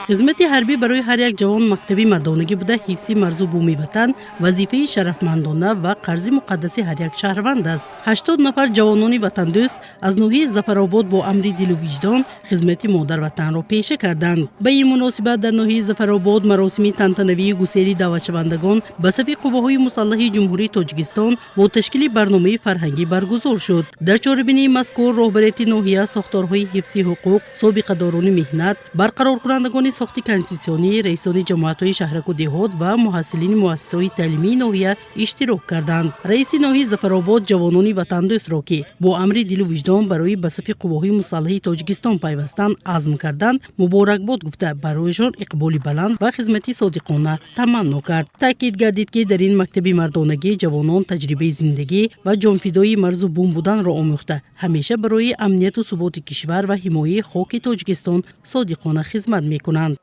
خدمت حربی برای هر یک جوان مکتبی مردانگی بوده. حفظ مرز بومی وطن وظیفه شرفمندانه و قرض مقدس هر یک شهروند است. 80 نفر جوانان وطن دوست از ناحیه ظفرآباد با امر دل و وجدان خدمت مادر وطن را پیشه کردند. به این مناسبت در ناحیه ظفرآباد مراسم تنتنوی گسیل دعوت شوندگان به صف قواهای مسلح جمهوری تاجیکستان با تشکیل برنامه فرهنگی برگزار شد. در چاربین مذکور رهبریت ناحیه ساختارهای حفظ حقوق، سابقه داران مهنت، برقرار کنندگان ساخت کنستیتوسیونی، رئیسان جماعت‌های شهرک و دهات و محصلین مؤسسه‌های تعلیمی ناحیه اشتراک کردند. رئیس ناحیه ظفرآباد جوانان وطن دوست را که با امر دل و وجدان برای به صف قواهای مسلح تاجیکستان پیوستن عزم کردند مبارکباد گفته برایشان اقبال بلند و خدمتی صادقانه تمنا کرد. تاکید گردید که در این مکتب مردانگی جوانان تجربه زندگی و جانفدایی مرز و بوم بودن را آموخته همیشه برای امنیت و ثبات کشور و حمایت خاک تاجیکستان صادقانه خدمت می‌کنند.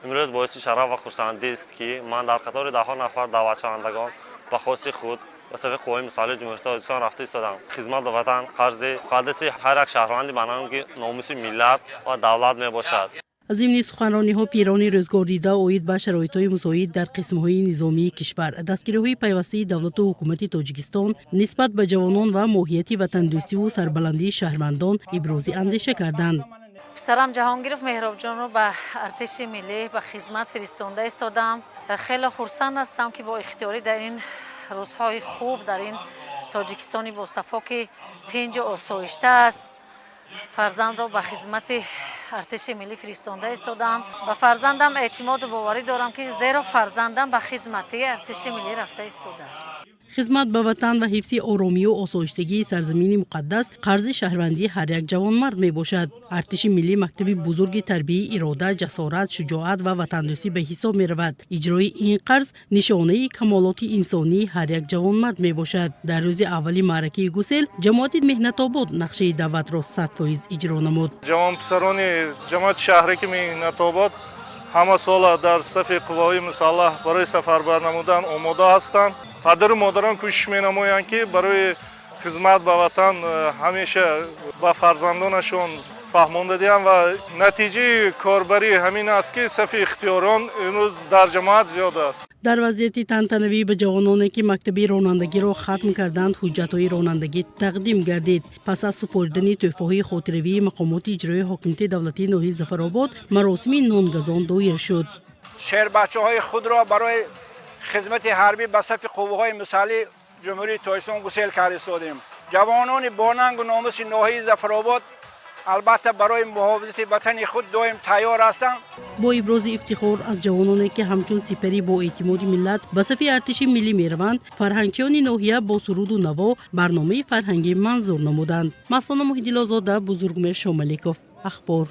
امروز باعث شرف و خوشایندی است که من در قطار ده‌ها نفر دعوت شوندگان به خواست خود به صف قوای مسلح جمهوری تاجیکستان رفته ایستادم. خدمت به وطن قرض مقدس هر یک شهروندی بنابراین ناموس ملت و دولت میباشد. از این سخنرانی‌ها پیران روزگار دیده اوید به شرایط‌های مساعد در قسم‌های نظامی کشور دستگیری‌های پیوسته دولت و حکومت تاجیکستان نسبت به جوانان و ماهیت وطن دوستی و سربلندی شهروندان ابراز اندیشه کردند. پسرم جهانگیرف مهراب جان رو به ارتش ملی به خدمت فرستانده ایستادم. خیلی خرسند هستم که با اختیاری در این روزهای خوب در این تاجیکستانی با صفا که تنج و آسایشته است فرزند را به خدمت ارتش ملی فرستانده ایستادم. به فرزندم اعتماد و باوری دارم که زیرا فرزندم به خدمت ارتش ملی رفته ایستاده است. خدمت به وطن و حفظ آرامی و آسایشگی سرزمین مقدس قرض شهروندی هر یک جوان مرد می باشد. ارتش ملی مکتب بزرگ تربیت اراده، جسارت، شجاعت و وطن دوستی به حساب می رود. اجرای این قرض نشانه کمالات انسانی هر یک جوان مرد می باشد. در روز اولی معرکه گسیل جماعت مهنت آباد نقشه دعوت را 100% اجرا نمود. جوان پسران جماعت شهرک مهنت آباد همه سال در صف قوای مسلح برای سفربر نمودن آماده هستند. پدر و مادران کوشش می‌نمایند که برای خدمت به وطن همیشه به فرزندانشون فهمانده دهند و نتیجه کاربری همین است که صف اختیاران امروز در جماعت زیاد است. در وضعیت تنتنوی به جوانانی که مکتب رانندگی را ختم کردند حجت‌های رانندگی تقدیم گردید. پس از سپردن تحفه‌های خاطروی مقامات اجرایی حاکمیت دولتی ناحیه ظفرآباد مراسم نانگزان دایر شد. شهر بچه‌های خود را برای خدمت حربی به صف قواهای مسلح جمهوری تاجیکستان گسیل کرده ایستادیم. جوانان باننگ و ناموس ناحیه ظفرآباد البته برای محافظت وطن خود دائم تیار هستند. با ابراز افتخار از جوانانی که همچون سپری با اعتماد ملت به صف ارتش ملی میروند فرهنگچیان ناحیه با سرود و نوا برنامه فرهنگی منظور نمودند. مثلا محیدی آزاده بزرگمهر شاملیکوف اخبار.